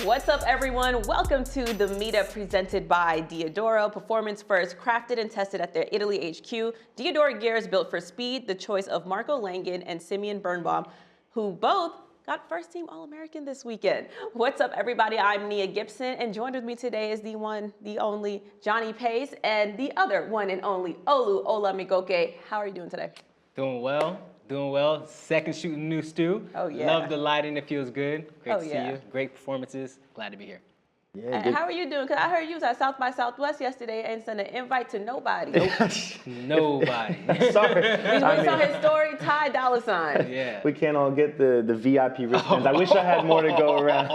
What's up, everyone? Welcome to the meetup presented by Diodoro. Performance first, crafted and tested at their Italy HQ. Diodoro gear is built for speed, the choice of Marco Langen and Simeon Birnbaum, who both got first team All-American this weekend. What's up, everybody? I'm Nia Gibson, and joined with me today is the one, the only Johnny Pace, and the other one and only Olamigoke. How are you doing today? Doing well. Doing well. Second shooting new stew. Oh, yeah. Love the lighting. It feels good. Great to see yeah. you. Great performances. Glad to be here. Yeah, and how are you doing? Because I heard you was at South by Southwest yesterday and sent an invite to nobody. Nobody. Sorry. We saw his story, Ty Dolla $ign. Yeah. We can't all get the VIP wristbands. I wish I had more to go around.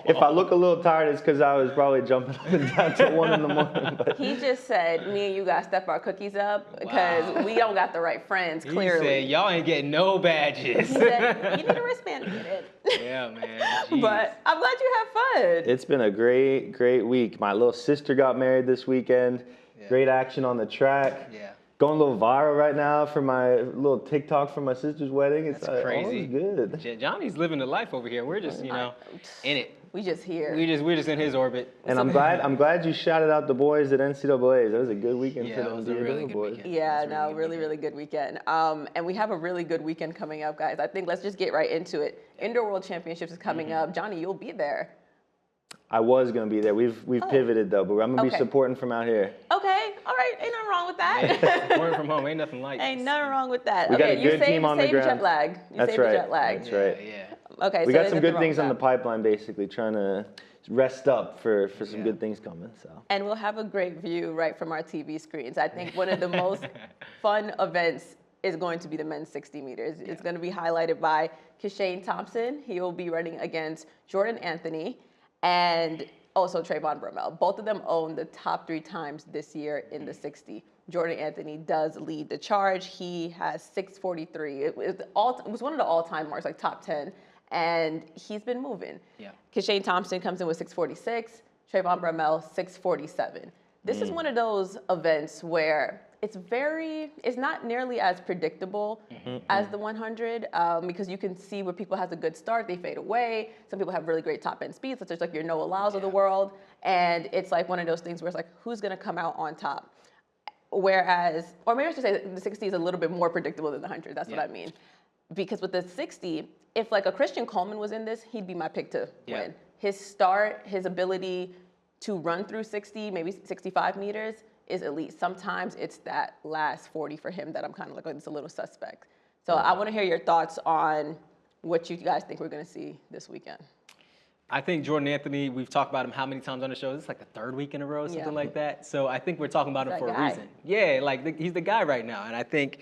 If I look a little tired, it's because I was probably jumping up and down till 1 in the morning. But. He just said, me and you got to step our cookies up because we don't got the right friends, clearly. He said, y'all ain't getting no badges. He said, you need a wristband to get it. Yeah, man. Jeez. But I'm glad you had fun. It's been a great week. My little sister got married this weekend. Yeah. Great action on the track. Yeah. Going a little viral right now for my little TikTok from my sister's wedding. It's crazy. Good. Johnny's living the life over here. We're just, in it. We just here. We're just in his orbit. And I'm glad you shouted out the boys at NCAA's. That was a good weekend for them. It was a really good boys. weekend. Yeah, really good weekend. And we have a really good weekend coming up, guys. I think let's just get right into it. Indoor World Championships is coming up. Johnny, you'll be there. I was gonna be there. We've pivoted though, but I'm gonna be supporting from out here. Okay, all right, ain't nothing wrong with that. Yeah, supporting from home, ain't nothing like. Ain't nothing wrong with that. We got a good team on the ground. Jet lag. That's right. That's right. Yeah. Okay. We got some good things on the pipeline, basically trying to rest up for some good things coming. So. And we'll have a great view right from our TV screens. I think one of the most fun events is going to be the men's 60 meters. It's going to be highlighted by Kishane Thompson. He will be running against Jordan Anthony and also Trayvon Bromell. Both of them own the top 3 times this year in the 60. Jordan Anthony does lead the charge. He has 6:43. It was one of the all-time marks, like top 10, and he's been moving. Yeah. Kishane Thompson comes in with 6:46. Trayvon Bromell 6:47. This is one of those events where it's not nearly as predictable as the 100 because you can see where people have a good start, they fade away. Some people have really great top end speeds, such as like your Noah Lyles of the world. And it's like one of those things where it's like, who's gonna come out on top? Whereas, or maybe I should say the 60 is a little bit more predictable than the 100, that's what I mean. Because with the 60, if like a Christian Coleman was in this, he'd be my pick to win. His start, his ability to run through 60, maybe 65 meters, is elite. Sometimes it's that last 40 for him that I'm kind of like, it's a little suspect. So I want to hear your thoughts on what you guys think we're going to see this weekend. I think Jordan Anthony, we've talked about him how many times on the show? This is like the 3rd week in a row, something like that. So I think we're talking about him for a reason. Yeah, like he's the guy right now. And I think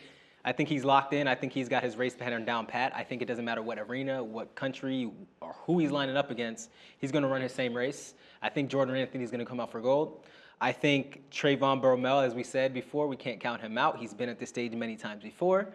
he's locked in. I think he's got his race pattern down pat. I think it doesn't matter what arena, what country, or who he's lining up against. He's going to run his same race. I think Jordan Anthony is going to come out for gold. I think Trayvon Bromell, as we said before, we can't count him out. He's been at this stage many times before.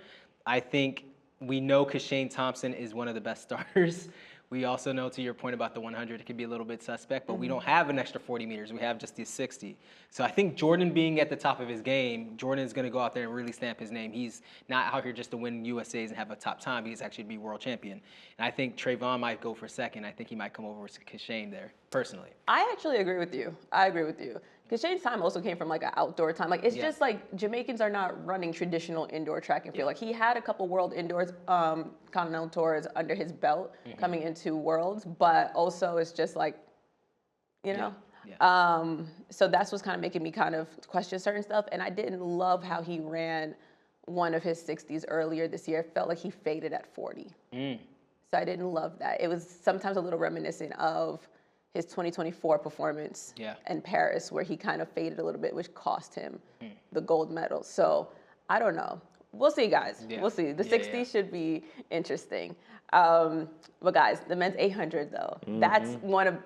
I think we know Kishane Thompson is one of the best starters. We also know, to your point about the 100, it could be a little bit suspect, but we don't have an extra 40 meters. We have just the 60. So I think Jordan being at the top of his game, Jordan is going to go out there and really stamp his name. He's not out here just to win USAs and have a top time. He's actually to be world champion. And I think Trayvon might go for second. I think he might come over with Kishane there, personally. I actually agree with you. I agree with you. Kishane's time also came from like an outdoor time. Like it's just like Jamaicans are not running traditional indoor track and field. Like he had a couple world indoors continental tours under his belt coming into worlds, but also it's just like, you know. So that's what's kind of making me kind of question certain stuff. And I didn't love how he ran one of his 60s earlier this year. It felt like he faded at 40. So I didn't love that. It was sometimes a little reminiscent of his 2024 performance in Paris, where he kind of faded a little bit, which cost him the gold medal. So I don't know. We'll see, guys. We'll see. The 60 should be interesting. But guys, the men's 800 though, that's one of,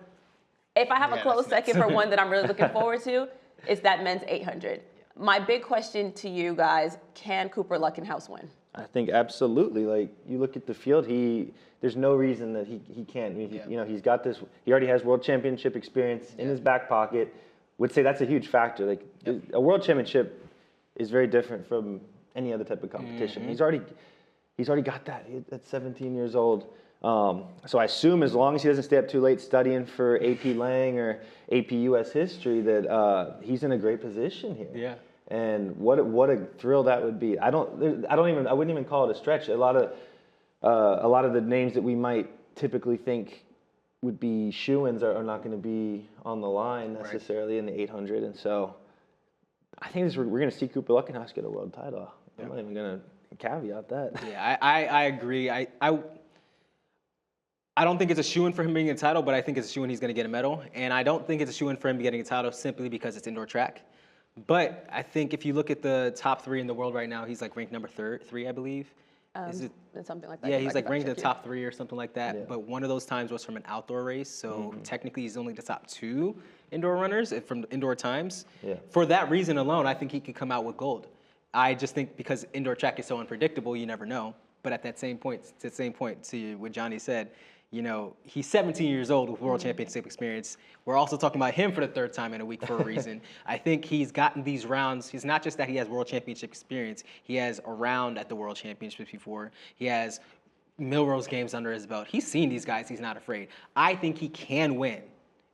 if I have a close second for one that I'm really looking forward to, it's that men's 800. My big question to you guys, can Cooper Luckenhouse win? I think absolutely. Like, you look at the field, there's no reason that he can't. You know, he's got this, he already has world championship experience in his back pocket. Would say that's a huge factor. Like, a world championship is very different from any other type of competition. He's already got that at 17 years old. So I assume as long as he doesn't stay up too late studying for AP Lang or AP US History, that he's in a great position here. Yeah. And what a thrill that would be. I wouldn't even call it a stretch. A lot of the names that we might typically think would be shoo-ins are not going to be on the line necessarily in the 800, and so I think we're going to see Cooper Luckenhaus get a world title. I'm not even going to caveat that. Yeah, I agree. I don't think it's a shoo-in for him being a title, but I think it's a shoo-in he's going to get a medal, and I don't think it's a shoo-in for him getting a title simply because it's indoor track. But I think if you look at the top 3 in the world right now, he's like ranked number 3, I believe. Is it something like that? Yeah, he's like ranked in the top 3 or something like that. Yeah. But one of those times was from an outdoor race, so technically he's only the top 2 indoor runners from indoor times. Yeah. For that reason alone, I think he could come out with gold. I just think because indoor track is so unpredictable, you never know. But at that same point, to what Johnny said, you know, he's 17 years old with world championship experience. We're also talking about him for the 3rd time in a week for a reason. I think he's gotten these rounds. He's not just that he has world championship experience. He has a round at the world championships before. He has Milrose games under his belt. He's seen these guys. He's not afraid. I think he can win.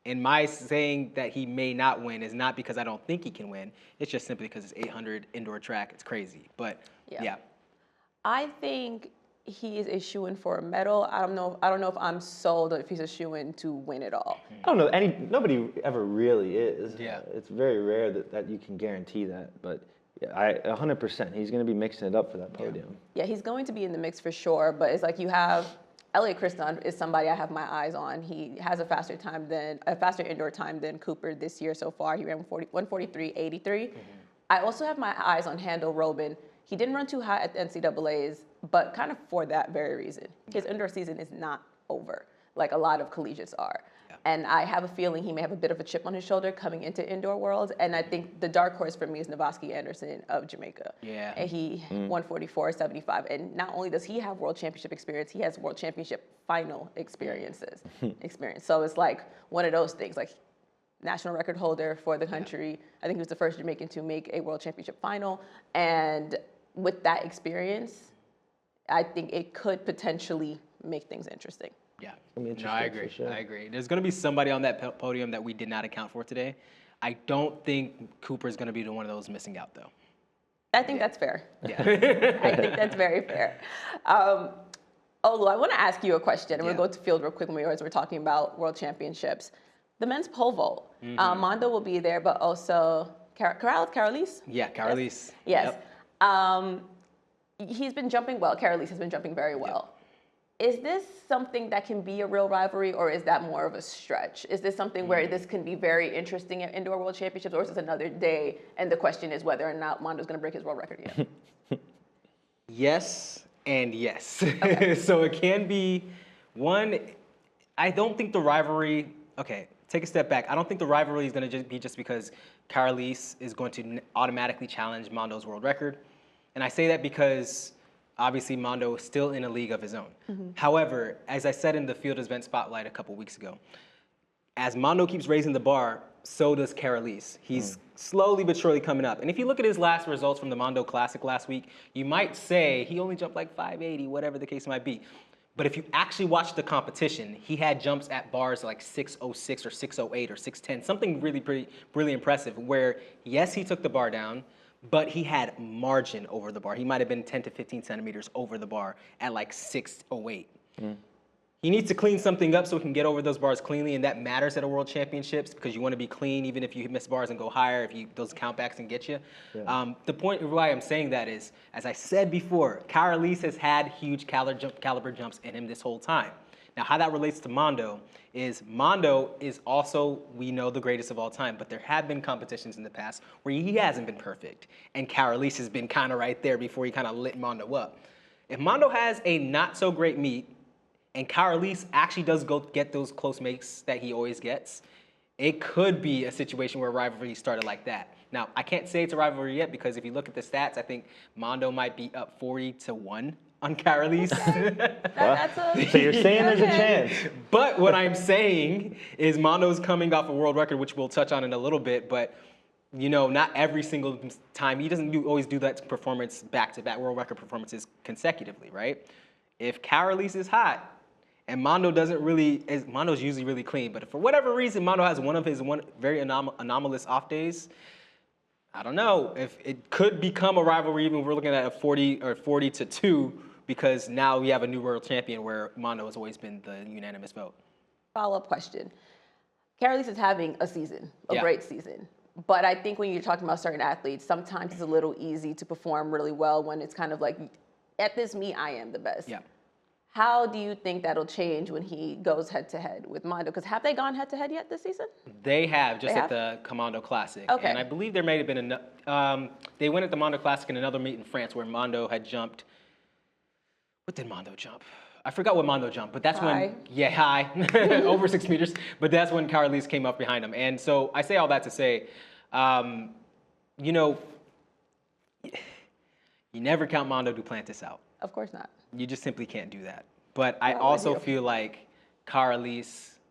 And my saying that he may not win is not because I don't think he can win. It's just simply because it's 800 indoor track. It's crazy. But yeah. I think he is a shoo-in for a medal. I don't know if I'm sold if he's a shoo-in to win it all. I don't know. Nobody ever really is. Yeah. It's very rare that you can guarantee that. But yeah, 100%. He's going to be mixing it up for that podium. Yeah, he's going to be in the mix for sure. But it's like you have Elliot Christon is somebody I have my eyes on. He has a faster indoor time than Cooper this year so far. He ran 1:43.83. I also have my eyes on Handel Robin. He didn't run too high at the NCAAs, but kind of for that very reason. His indoor season is not over, like a lot of collegiates are. Yeah. And I have a feeling he may have a bit of a chip on his shoulder coming into indoor worlds. And I think the dark horse for me is Navasky Anderson of Jamaica. Yeah. And he 1:44.75. And not only does he have world championship experience, he has world championship final experience. So it's like one of those things, like national record holder for the country. Yeah. I think he was the first Jamaican to make a world championship final. And with that experience, I think it could potentially make things interesting. Yeah, no, I agree. Sure. I agree. There's going to be somebody on that podium that we did not account for today. I don't think Cooper's going to be the one of those missing out, though. I think that's fair. Yeah. I think that's very fair. Olu, I want to ask you a question, and we'll go to field real quick as we're talking about world championships. The men's pole vault. Mondo will be there, but also Carolis? Yeah, Carolis. Yes. Yep. He's been jumping well. Carolis has been jumping very well. Yep. Is this something that can be a real rivalry, or is that more of a stretch? Is this something where this can be very interesting at indoor world championships, or is this another day, and the question is whether or not Mondo's going to break his world record yet? Yes and yes. Okay. So it can be one. I don't think the rivalry. Okay, take a step back. I don't think the rivalry is going to be just because Carolis is going to automatically challenge Mondo's world record. And I say that because obviously Mondo is still in a league of his own. However, as I said in the Field Event Spotlight a couple weeks ago, as Mondo keeps raising the bar, so does Carolis. He's slowly but surely coming up. And if you look at his last results from the Mondo Classic last week, you might say he only jumped like 580, whatever the case might be. But if you actually watch the competition, he had jumps at bars like 606 or 608 or 610, something really impressive where, yes, he took the bar down, but he had margin over the bar. He might have been 10 to 15 centimeters over the bar at like 608. He needs to clean something up so he can get over those bars cleanly, and that matters at a World Championships because you want to be clean even if you miss bars and go higher, if those countbacks can get you. Yeah. The point of why I'm saying that is, as I said before, Carolis has had huge caliber jumps in him this whole time. Now, how that relates to Mondo is also, we know, the greatest of all time, but there have been competitions in the past where he hasn't been perfect, and Carolis has been kind of right there before he kind of lit Mondo up. If Mondo has a not-so-great meet, and Carolis actually does go get those close makes that he always gets, it could be a situation where a rivalry started like that. Now, I can't say it's a rivalry yet because if you look at the stats, I think Mondo might be up 40-1 on Carolis. So you're saying there's a chance. But what I'm saying is Mondo's coming off a world record, which we'll touch on in a little bit, but you know, not every single time. He doesn't always do that performance back-to-back world record performances consecutively, right? If Carolis is hot, And Mondo doesn't really, Mondo's usually really clean, but if for whatever reason Mondo has one of his very anomalous off days, I don't know if it could become a rivalry. Even we're looking at a 40-2 because now we have a new world champion where Mondo has always been the unanimous vote. Follow-up question. Caroline is having a season, a great season. But I think when you're talking about certain athletes, sometimes it's a little easy to perform really well when it's kind of like, at this meet, I am the best. Yeah. How do you think that'll change when he goes head-to-head with Mondo? Because have they gone head-to-head yet this season? They have, at the Commando Classic. Okay. And I believe there may have been they went at the Mondo Classic in another meet in France where Mondo had jumped. What did Mondo jump? I forgot what Mondo jumped, but that's high. High, over 6 meters. But that's when Caroline came up behind him. And so I say all that to say, you know, you never count Mondo Duplantis out. Of course not. You just simply can't do that. But I also feel like Caroline,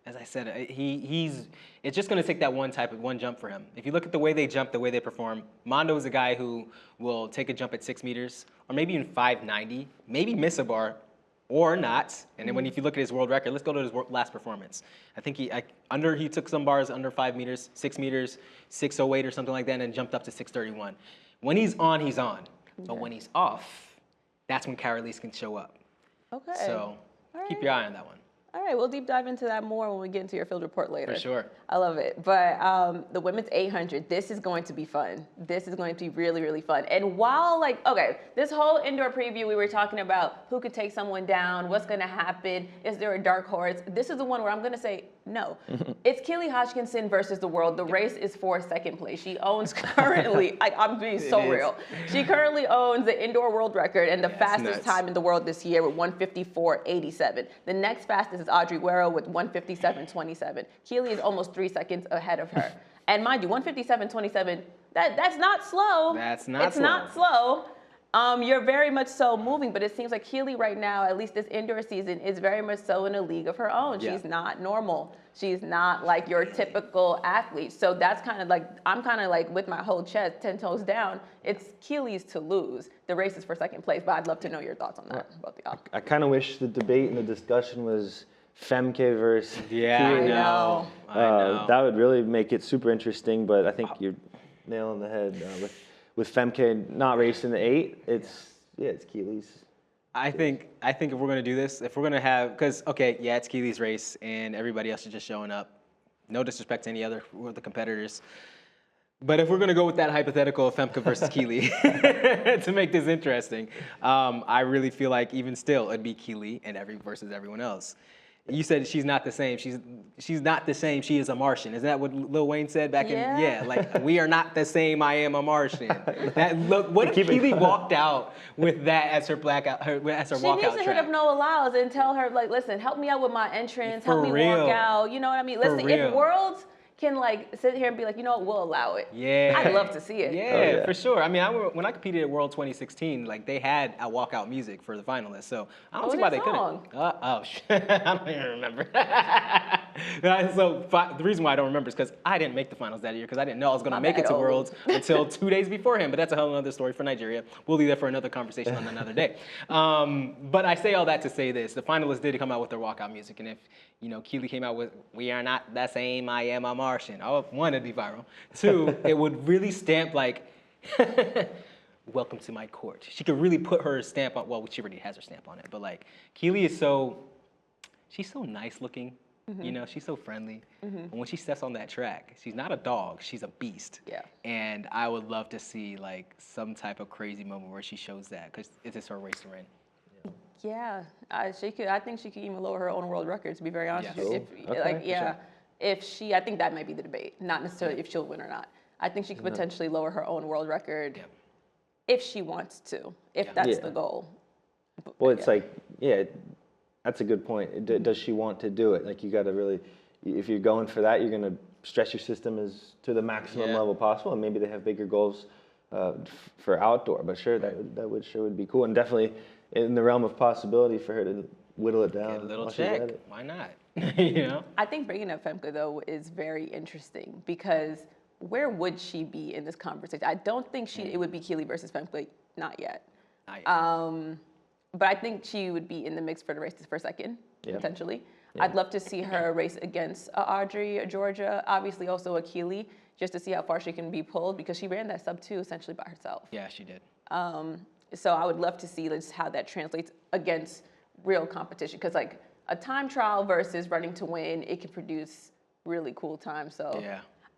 as I said, it's just going to take that one jump for him. If you look at the way they jump, the way they perform, Mondo is a guy who will take a jump at 6 meters or maybe even 590, maybe miss a bar or not. And then if you look at his world record, let's go to his last performance. I think he took some bars under 5 meters, 6 meters, 608 or something like that, and then jumped up to 631. When he's on, he's on. Okay. But when he's off, that's when Caroline can show up. Okay. So keep your eye on that one. All right, we'll deep dive into that more when we get into your field report later. For sure. I love it. But the women's 800, this is going to be fun. This is going to be really, really fun. And while, this whole indoor preview, we were talking about who could take someone down, what's going to happen, is there a dark horse? This is the one where I'm going to say no. It's Keely Hodgkinson versus the world. The race is for second place. She owns currently, I'm being so real. She currently owns the indoor world record and the fastest time in the world this year with 1:54.87. The next fastest is Audrey Guerrero with 1:57.27. Keely is almost 3 seconds ahead of her. And mind you, 1:57.27, that's not slow. That's not slow. It's not slow. You're very much so moving, but it seems like Keely right now, at least this indoor season, is very much so in a league of her own. Yeah. She's not normal. She's not like your typical athlete. So that's kind of like, I'm kind of like with my whole chest, 10 toes down, it's Keely's to lose. The race is for second place, but I'd love to know your thoughts on that, both of y'all. I kind of wish the debate and the discussion was Femke versus Keely. I know. That would really make it super interesting, but I think you're nailing the head with Femke not racing the 8, it's Keely's. I think if we're gonna do this, if we're gonna have, because it's Keely's race and everybody else is just showing up. No disrespect to any other the competitors, but if we're gonna go with that hypothetical of Femke versus Keely to make this interesting, I really feel like even still it'd be Keely and versus everyone else. You said she's not the same. She's not the same. She is a Martian. Isn't that what Lil Wayne said back in? Yeah, like we are not the same. I am a Martian. What if Keely walked out with that as her walkout track? She needs to hit up Noah Lyles and tell her like, listen, help me out with my entrance. Help me walk out. You know what I mean? Listen, if Worlds can sit here and be like, you know what, we'll allow it. Yeah. I'd love to see it. Yeah, for sure. I mean, when I competed at World 2016, they had a walkout music for the finalists, so I don't see why they couldn't. I don't even remember. So the reason why I don't remember is because I didn't make the finals that year because I didn't know I was going to make it to Worlds until 2 days before him, but that's a whole other story for Nigeria. We'll leave that for another conversation on another day. But I say all that to say this. The finalists did come out with their walkout music, and if Keely came out with "We are not the same, I am a Martian." One, it'd be viral. Two, it would really stamp welcome to my court. She could really put her stamp on, well, she already has her stamp on it, but Keely is she's so nice looking. Mm-hmm. She's so friendly. Mm-hmm. And when she steps on that track, she's not a dog, she's a beast. Yeah. And I would love to see some type of crazy moment where she shows that because it is her race to win. Yeah, she could. I think she could even lower her own world record. To be very honest with you, if she, I think that might be the debate. Not necessarily if she'll win or not. I think she could potentially lower her own world record if she wants to, if that's the goal. Well, it's that's a good point. Does she want to do it? You got to really, if you're going for that, you're going to stress your system to the maximum level possible, and maybe they have bigger goals for outdoor. But sure, that would be cool, and definitely in the realm of possibility for her to whittle it down. Get a little check. Why not? I think bringing up Femke though is very interesting because where would she be in this conversation? I don't think it would be Keely versus Femke. Not yet. But I think she would be in the mix for the race for second, potentially. Yeah. I'd love to see her race against Audrey, Georgia, obviously also a Keely, just to see how far she can be pulled, because she ran that sub-2 essentially by herself. Yeah, she did. So I would love to see just how that translates against real competition, because like a time trial versus running to win, it can produce really cool time. So,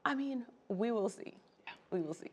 I mean, we will see. Yeah. We will see.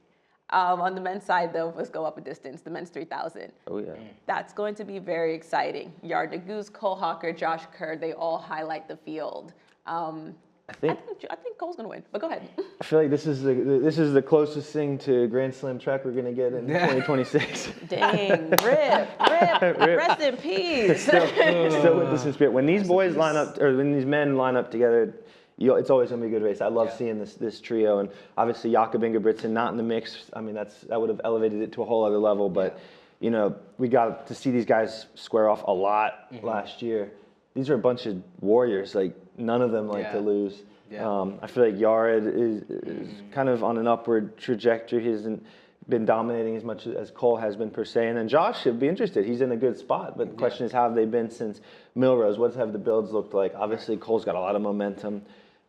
On the men's side, though, let's go up a distance. The men's 3,000. Oh, yeah. That's going to be very exciting. Yard to Goose, Cole Hawker, Josh Kerr, they all highlight the field. I think Cole's going to win, but go ahead. I feel like this is the closest thing to Grand Slam track we're going to get in 2026. Dang, rip, rest in peace. Still with this spirit. When these boys line up, or when these men line up together, it's always going to be a good race. I love seeing this trio, and obviously Jakob Ingebrigtsen not in the mix. I mean, that would have elevated it to a whole other level. But you know, we got to see these guys square off a lot last year. These are a bunch of warriors. Like none of them like to lose. Yeah. I feel like Yared is kind of on an upward trajectory. He hasn't been dominating as much as Cole has been per se. And then Josh should be interested. He's in a good spot. But the question is, how have they been since Milrose? What have the builds looked like? Obviously, Cole's got a lot of momentum.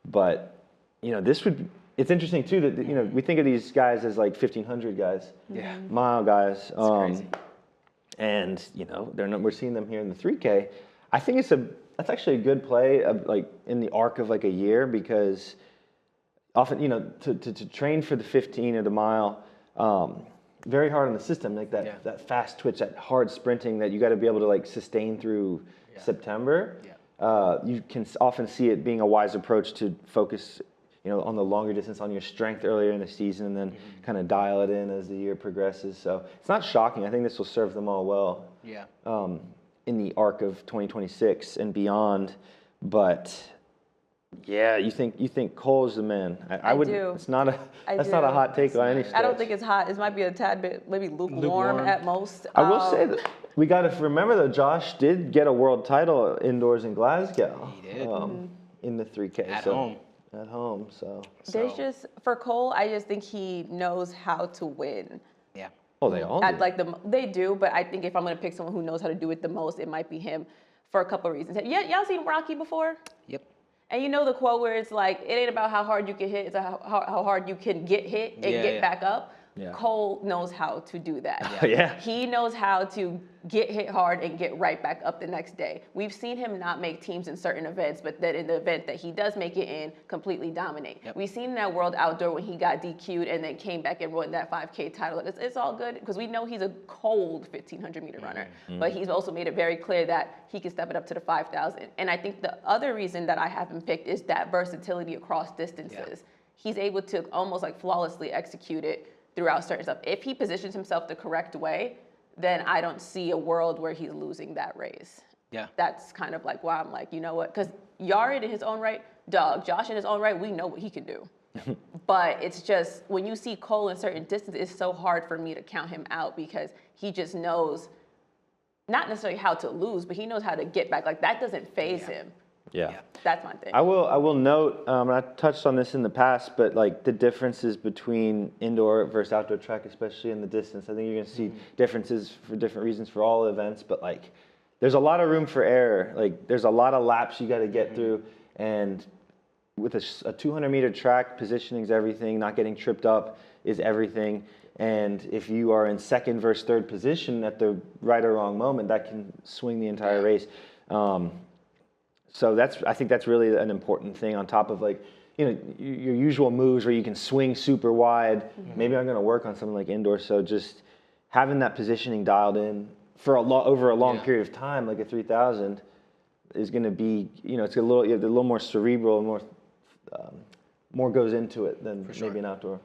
But, you know, it's interesting, too, that, you know, we think of these guys as like 1,500 guys. Yeah. Mile guys. Crazy. And, you know, we're seeing them here in the 3K. I think that's actually a good play, like in the arc of like a year, because often, you know, to train for the 15 or the mile, very hard on the system, like that fast twitch, that hard sprinting that you got to be able to like sustain through September. Yeah. You can often see it being a wise approach to focus, you know, on the longer distance, on your strength earlier in the season, and then kind of dial it in as the year progresses. So it's not shocking. I think this will serve them all well. Yeah. In the arc of 2026 and beyond, but yeah, you think Cole's the man? I would. Do. It's not a. That's not a hot take by any stretch. I don't think it's hot. It might be a tad bit, maybe lukewarm at most. I will say that we got to remember though. Josh did get a world title indoors in Glasgow. He did. In the 3K at home. At home, so. There's just for Cole, I just think he knows how to win. Yeah. Oh, they all do. They do, but I think if I'm going to pick someone who knows how to do it the most, it might be him for a couple of reasons. Y'all seen Rocky before? Yep. And you know the quote where it's like, it ain't about how hard you can hit, it's how hard you can get hit and get back up. Yeah. Cole knows how to do that. He knows how to get hit hard and get right back up the next day. We've seen him not make teams in certain events, but that in the event that he does make it in, completely dominate. Yep. We've seen that World Outdoor when he got DQ'd and then came back and won that 5K title. It's all good because we know he's a cold 1,500 meter runner, but he's also made it very clear that he can step it up to the 5,000. And I think the other reason that I have him picked is that versatility across distances. Yeah. He's able to almost like flawlessly execute it throughout certain stuff. If he positions himself the correct way, then I don't see a world where he's losing that race. Yeah. That's kind of like why I'm like, you know what? Because Yared in his own right, Josh in his own right, we know what he can do. But it's just, when you see Cole in certain distances, it's so hard for me to count him out because he just knows, not necessarily how to lose, but he knows how to get back. Like, that doesn't faze him. Yeah. That's my thing. I will note, and I touched on this in the past, but like the differences between indoor versus outdoor track, especially in the distance. I think you're going to see differences for different reasons for all events, but like there's a lot of room for error. Like there's a lot of laps you got to get through, and with a 200-meter track, positioning is everything. Not getting tripped up is everything. And if you are in second versus third position at the right or wrong moment, that can swing the entire race. So I think that's really an important thing on top of like, you know, your usual moves where you can swing super wide. Maybe I'm going to work on something like indoor. So just having that positioning dialed in for over a long period of time, like a 3,000, is going to be, you know, it's a little more cerebral and more goes into it than maybe an outdoor.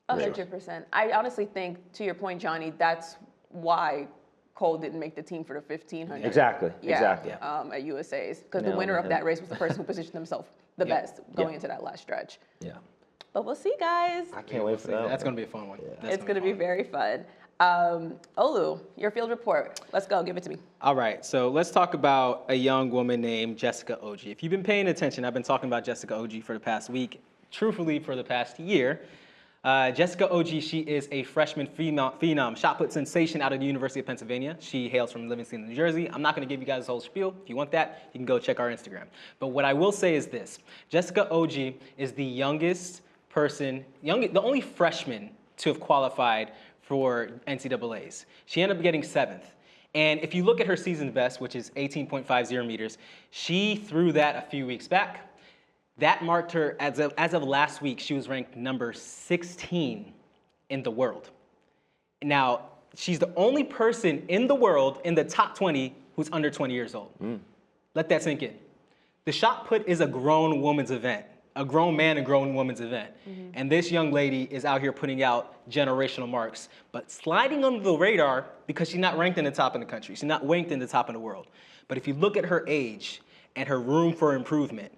100%. I honestly think, to your point, Johnny, that's why Cole didn't make the team for the 1,500. Exactly. At USA's, because the winner of that race was the person who positioned himself the best going into that last stretch. Yeah. But we'll see, guys. I can't wait for that. That's going to be a fun one. Yeah. It's going to be very fun. Olu, your field report. Let's go. Give it to me. All right. So let's talk about a young woman named Jessica Oji. If you've been paying attention, I've been talking about Jessica Oji for the past week, truthfully for the past year. Jessica OG, she is a freshman phenom, shot put sensation out of the University of Pennsylvania. She hails from Livingston, New Jersey. I'm not going to give you guys the whole spiel. If you want that, you can go check our Instagram. But what I will say is this. Jessica OG is the youngest person, the only freshman to have qualified for NCAAs. She ended up getting 7th. And if you look at her season best, which is 18.50 meters, she threw that a few weeks back. That marked her, as of last week, she was ranked number 16 in the world. Now, she's the only person in the world in the top 20 who's under 20 years old. Let that sink in. The shot put is a grown woman's event, a grown man and grown woman's event. And this young lady is out here putting out generational marks, but sliding under the radar because she's not ranked in the top in the country. She's not ranked in the top in the world. But if you look at her age and her room for improvement,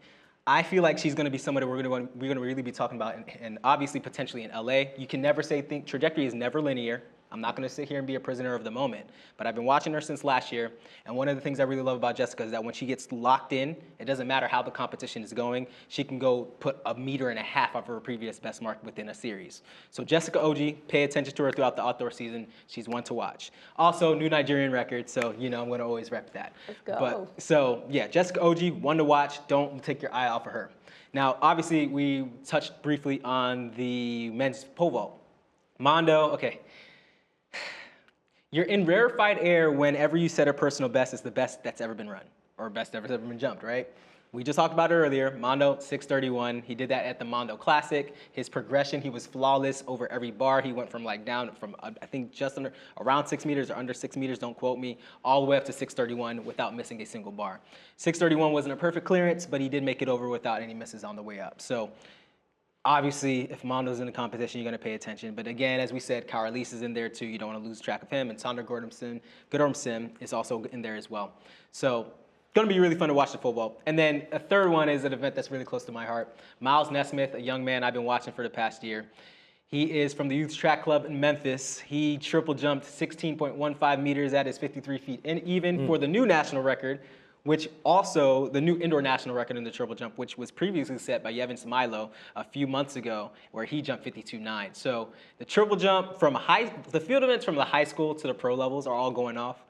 I feel like she's going to be somebody we're going to really be talking about, and obviously potentially in LA. You can never say trajectory is never linear. I'm not going to sit here and be a prisoner of the moment, but I've been watching her since last year, and one of the things I really love about Jessica is that when she gets locked in, it doesn't matter how the competition is going, she can go put 1.5 meters of her previous best mark within a series. So Jessica OG, pay attention to her throughout the outdoor season. She's one to watch. Also, new Nigerian record, so I'm going to always rep that. Let's go. But, so yeah, Jessica OG, one to watch. Don't take your eye off of her. Now, obviously, we touched briefly on the men's pole vault. Mondo, okay. You're in rarefied air whenever you set a personal best is the best that's ever been run, or best that's ever been jumped, right? We just talked about it earlier. Mondo, 6:31. He did that at the Mondo Classic. His progression, he was flawless over every bar. He went from down from, I think, just around 6 meters or under 6 meters, don't quote me, all the way up to 6:31 without missing a single bar. 6:31 wasn't a perfect clearance, but he did make it over without any misses on the way up. So obviously, if Mondo's in the competition, you're going to pay attention. But again, as we said, Carlise is in there too. You don't want to lose track of him. And Sander Gudormsen is also in there as well. So going to be really fun to watch the pole vault. And then a third one is an event that's really close to my heart. Miles Nesmith, a young man I've been watching for the past year. He is from the Youth Track Club in Memphis. He triple jumped 16.15 meters at his 53 feet and even for the new national record, which also the new indoor national record in the triple jump, which was previously set by Yevon Smilo a few months ago, where he jumped 52.9. So the triple jump the field events from the high school to the pro levels are all going off.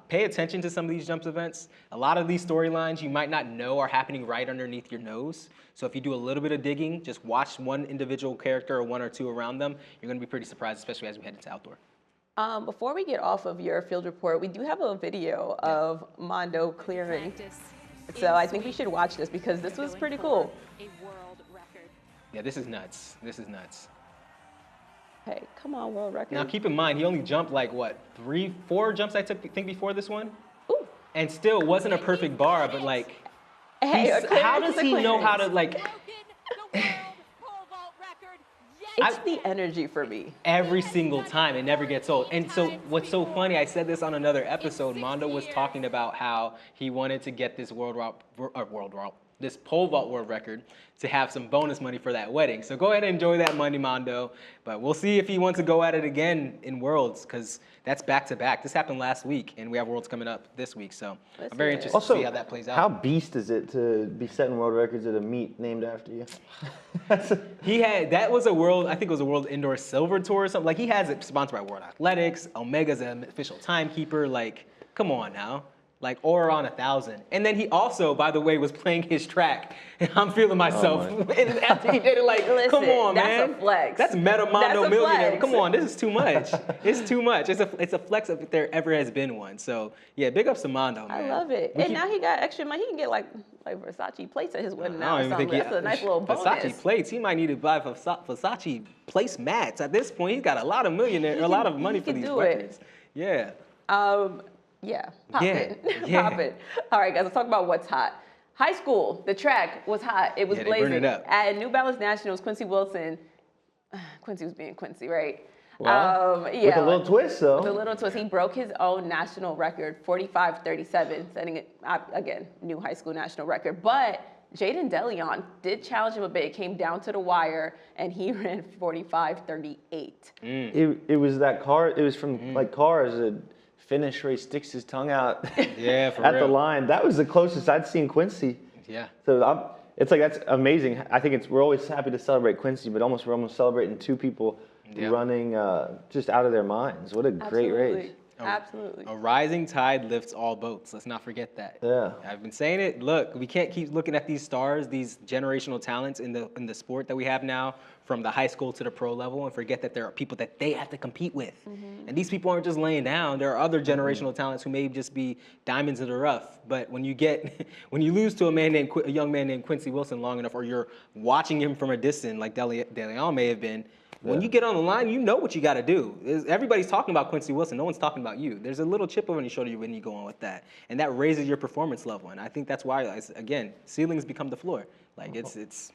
Pay attention to some of these jumps events. A lot of these storylines you might not know are happening right underneath your nose. So if you do a little bit of digging, just watch one individual character or one or two around them, you're going to be pretty surprised, especially as we head into outdoor. Before we get off of your field report, we do have a video of Mondo clearing. So I think we should watch this because this was pretty cool. Yeah, this is nuts. This is nuts. Hey, come on, world record. Now keep in mind, he only jumped like what, 3-4 jumps I think before this one? Ooh. And still it wasn't a perfect bar, but like, hey, how does he know how to like? It's the energy for me. Every single time, it never gets old. And so what's so funny, I said this on another episode, Mondo was talking about how he wanted to get this this pole vault world record to have some bonus money for that wedding. So go ahead and enjoy that money, Mondo. But we'll see if he wants to go at it again in Worlds, because that's back-to-back. This happened last week, and we have Worlds coming up this week. So I'm very interested to see how that plays out. How beast is it to be setting world records at a meet named after you? That was a world, I think it was a World Indoor Silver Tour or something. Like, he has it sponsored by World Athletics. Omega's an official timekeeper. Like, come on now. Like, or on 1,000. And then he also, by the way, was playing his track. And I'm feeling myself. And after he did it, like, listen, come on, man. That's a flex. That's meta Mondo millionaire. Come on, this is too much. It's too much. It's a flex if there ever has been one. So, yeah, big ups to Mondo, man. I love it. And now he got extra money. He can get, like Versace plates at his wedding now. That's a nice little bonus. Versace plates. He might need to buy Versace place mats. At this point, he's got a lot of money for these records. Yeah. Yeah, pop it. Pop it. All right, guys, let's talk about what's hot. High school, the track was hot. It was blazing. It up. At New Balance Nationals, Quincy Wilson, Quincy was being Quincy, right? Well, with a little twist, though. With a little twist. He broke his own national record, 45:37, setting it, again, new high school national record. But Jaden DeLeon did challenge him a bit. It came down to the wire, and he ran 45:38. It was that car. It was from, like, cars. Finish where he sticks his tongue out at the line. That was the closest I'd seen Quincy. Yeah. So it's like that's amazing. I think we're always happy to celebrate Quincy, but we're almost celebrating two people running just out of their minds. What a great race. Absolutely. A rising tide lifts all boats. Let's not forget that. Yeah. I've been saying it. Look, we can't keep looking at these stars, these generational talents in the sport that we have now, from the high school to the pro level, and forget that there are people that they have to compete with. And these people aren't just laying down. There are other generational talents who may just be diamonds in the rough. But when you lose to a young man named Quincy Wilson long enough, or you're watching him from a distance, like De Leon may have been, when you get on the line, you know what you got to do. Everybody's talking about Quincy Wilson. No one's talking about you. There's a little chip on your shoulder when you go on with that. And that raises your performance level. And I think that's why, again, ceilings become the floor. Like, it's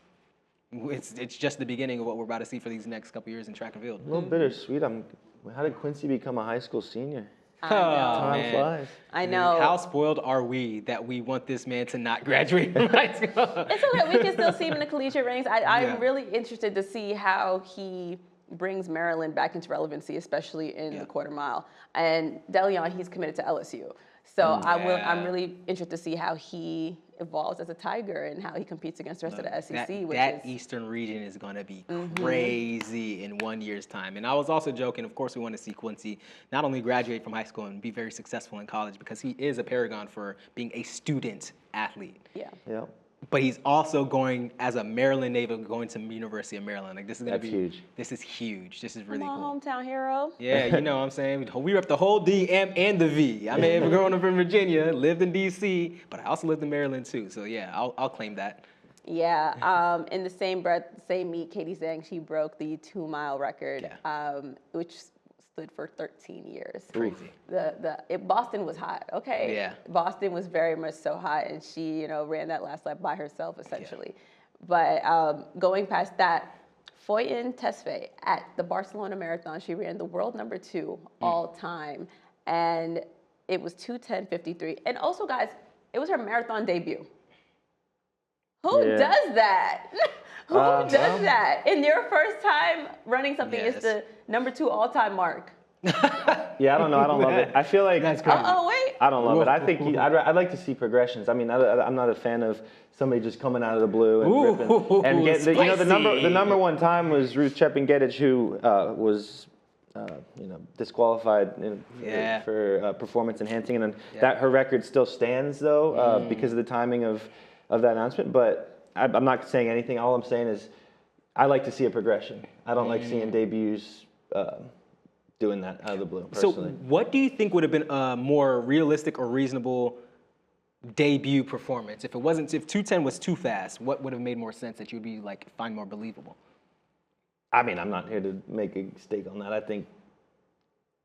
just the beginning of what we're about to see for these next couple years in track and field. A little bittersweet. How did Quincy become a high school senior? Time flies. I know. How spoiled are we that we want this man to not graduate from high school? It's okay. We can still see him in the collegiate ranks. I'm really interested to see how he brings Maryland back into relevancy, especially in the quarter mile. And De Leon, he's committed to LSU. So I'm really interested to see how he evolves as a Tiger and how he competes against the rest of the SEC. That Eastern region is going to be crazy in 1 year's time. And I was also joking, of course, we want to see Quincy not only graduate from high school and be very successful in college, because he is a paragon for being a student athlete. Yeah. But he's also going, as a Maryland native, going to University of Maryland. Like, this is going to be huge. This is huge. This is really Come cool. on, hometown hero. Yeah, you know what I'm saying? We rep the whole D and the V. I may have grown up in Virginia, lived in D.C., but I also lived in Maryland too. So yeah, I'll claim that. Yeah. In the same breath, same meet, Katie Zhang, she broke the 2-mile record, which stood for 13 years. Crazy. Boston was hot. Okay. Yeah. Boston was very much so hot, and she, ran that last lap by herself essentially. But going past that, Foyton Tesfaye at the Barcelona Marathon, she ran the world number 2 all time, and it was 2:10:53. And also, guys, it was her marathon debut. Who does that? Who does that? In your first time running something, it's the number 2 all-time mark. Yeah, I don't know. I don't love it. I feel like that's crazy. I don't love it. I think I'd like to see progressions. I mean, I'm not a fan of somebody just coming out of the blue and ripping. And get the number 1 time was Ruth Chepengedich, who was disqualified for performance enhancing, and that her record still stands though because of the timing of that announcement. But I'm not saying anything. All I'm saying is I like to see a progression. I don't like seeing debuts doing that out of the blue, personally. So what do you think would have been a more realistic or reasonable debut performance? If 2:10 was too fast, what would have made more sense that you would be find more believable? I mean, I'm not here to make a stake on that. I think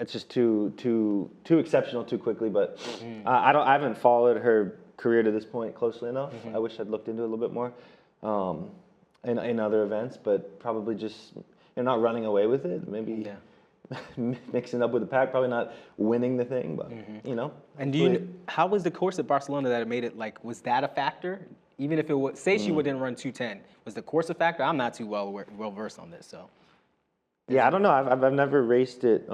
it's just too exceptional too quickly. But I haven't followed her career to this point closely enough. I wish I'd looked into it a little bit more in other events, but probably just not running away with it. Maybe mixing up with the pack, probably not winning the thing, but And how was the course at Barcelona that made it was that a factor? Even if it was, say she didn't run 2:10, was the course a factor? I'm not too well versed on this, so. Yeah, I don't know. I've never raced it.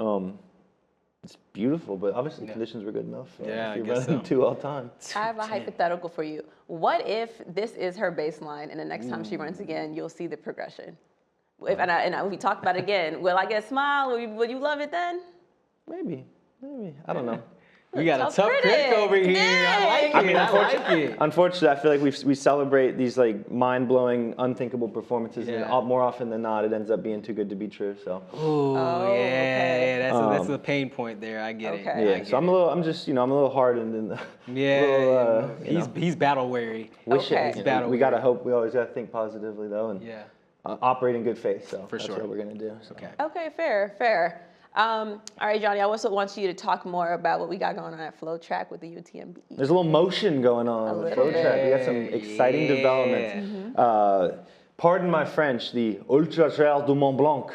It's beautiful, but obviously conditions were good enough. Yeah, if you're running 2 all time. I have a hypothetical for you. What if this is her baseline, and the next time she runs again, you'll see the progression? And we talked about it again. Will I get a smile? Will you love it then? Maybe. I don't know. We got a tough critic over here. Dang. I like it. Unfortunately, I feel like we celebrate these mind-blowing, unthinkable performances, and more often than not, it ends up being too good to be true. So. That's a pain point there. I get it. Yeah. So I'm a little hardened in the. Yeah. He's battle weary. We gotta hope. We always gotta think positively though, and operate in good faith. So that's what we're gonna do. So. Okay. Fair. All right, Johnny, I also want you to talk more about what we got going on at FloTrack with the UTMB. There's a little motion going on with FloTrack. We got some exciting developments. Pardon my French, the Ultra Trail du Mont Blanc.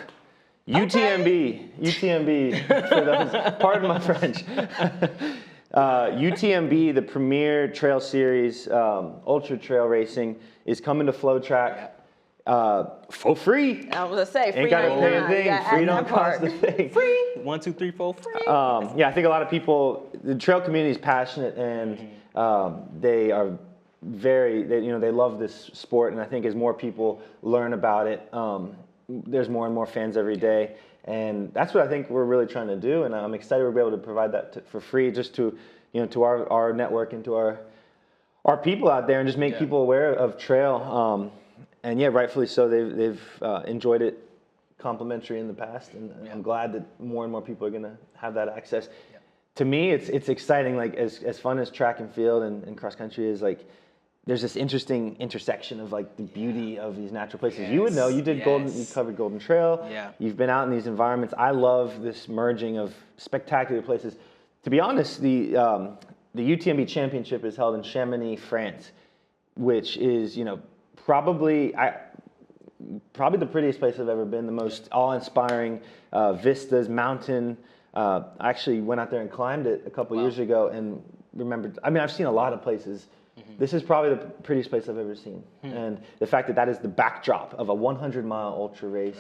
UTMB, for those, pardon my French. UTMB, the premier trail series, ultra trail racing, is coming to FloTrack. For free. I was gonna say free. Ain't gotta pay a thing. Free don't cost a thing. Free. 1, 2, 3, 4, free. I think a lot of people, the trail community is passionate, and they are they love this sport, and I think as more people learn about it, there's more and more fans every day, and that's what I think we're really trying to do. And I'm excited we'll be able to provide that for free, just to to our network and to our people out there, and just make people aware of trail. And yeah, rightfully so. They've enjoyed it complimentary in the past, and I'm glad that more and more people are going to have that access. To me, it's exciting. Like as fun as track and field and cross country is, like there's this interesting intersection of like the beauty of these natural places. Yes. You would know. You did you covered Golden Trail. Yeah. You've been out in these environments. I love this merging of spectacular places. To be honest, the UTMB championship is held in Chamonix, France, which is probably the prettiest place I've ever been. The most awe-inspiring vistas, mountain. I actually went out there and climbed it a couple years ago and remembered. I mean, I've seen a lot of places. This is probably the prettiest place I've ever seen. And the fact that is the backdrop of a 100-mile ultra race,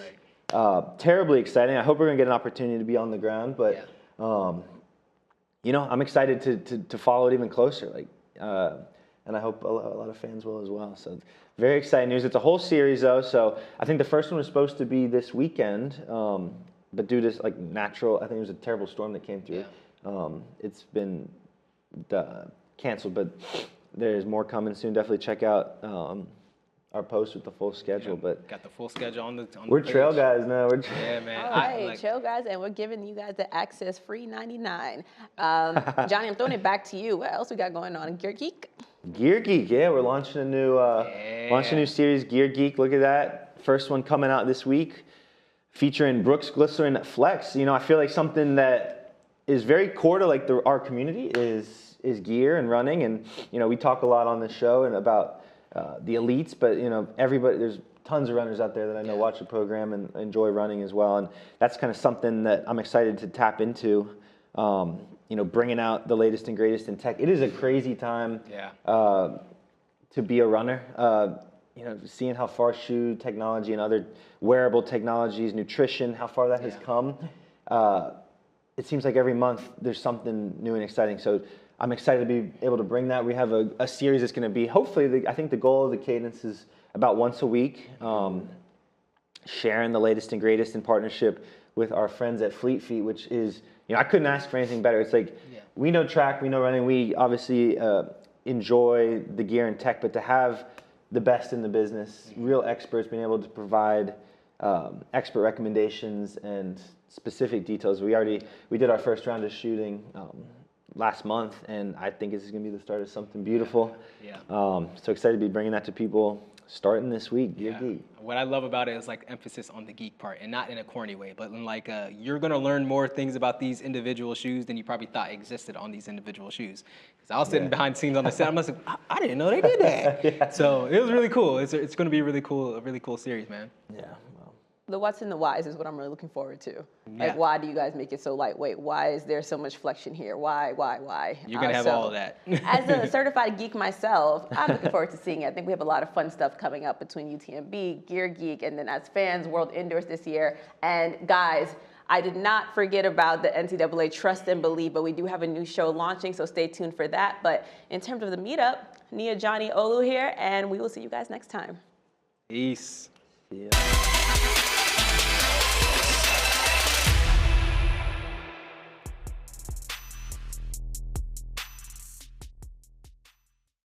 terribly exciting. I hope we're going to get an opportunity to be on the ground, but I'm excited to follow it even closer. And I hope a lot of fans will as well. So very exciting news. It's a whole series though. So I think the first one was supposed to be this weekend, but due to natural, I think it was a terrible storm that came through. It's been canceled, but there's more coming soon. Definitely check out our post with the full schedule. But got the full schedule on the we're page. trail guys now. Yeah, man. All right, trail guys, and we're giving you guys the access free 99. Johnny, I'm throwing it back to you. What else we got going on? Gear Geek? Gear Geek, yeah, we're launching a new series, Gear Geek. Look at that, first one coming out this week, featuring Brooks Glycerin Flex. I feel like something that is very core to our community is gear and running, and we talk a lot on this show and about the elites, but everybody, there's tons of runners out there that I know watch the program and enjoy running as well, and that's kind of something that I'm excited to tap into. Bringing out the latest and greatest in tech. It is a crazy time to be a runner. Seeing how far shoe technology and other wearable technologies, nutrition, how far that has come. It seems like every month there's something new and exciting. So I'm excited to be able to bring that. We have a series that's going to be, hopefully, I think the goal of the cadence is about once a week, sharing the latest and greatest in partnership with our friends at Fleet Feet, which is, I couldn't ask for anything better. It's we know track, we know running, we obviously enjoy the gear and tech, but to have the best in the business, real experts being able to provide expert recommendations and specific details. We did our first round of shooting last month, and I think this is going to be the start of something beautiful. So excited to be bringing that to people starting this week. Geek. What I love about it is emphasis on the geek part, and not in a corny way, but in you're going to learn more things about these individual shoes than you probably thought existed on these individual shoes. Because I was sitting behind the scenes on the set, I'm like, I didn't know they did that. So it was really cool. It's going to be a really cool series, man. Yeah. The what's and the whys is what I'm really looking forward to. Why do you guys make it so lightweight? Why is there so much flexion here? Why? You're going to have all of that. As a certified geek myself, I'm looking forward to seeing it. I think we have a lot of fun stuff coming up between UTMB, Gear Geek, and then as fans, World Indoors this year. And guys, I did not forget about the NCAA Trust and Believe, but we do have a new show launching, so stay tuned for that. But in terms of the meetup, Nia, Johnny, Olu here, and we will see you guys next time. Peace. Yeah.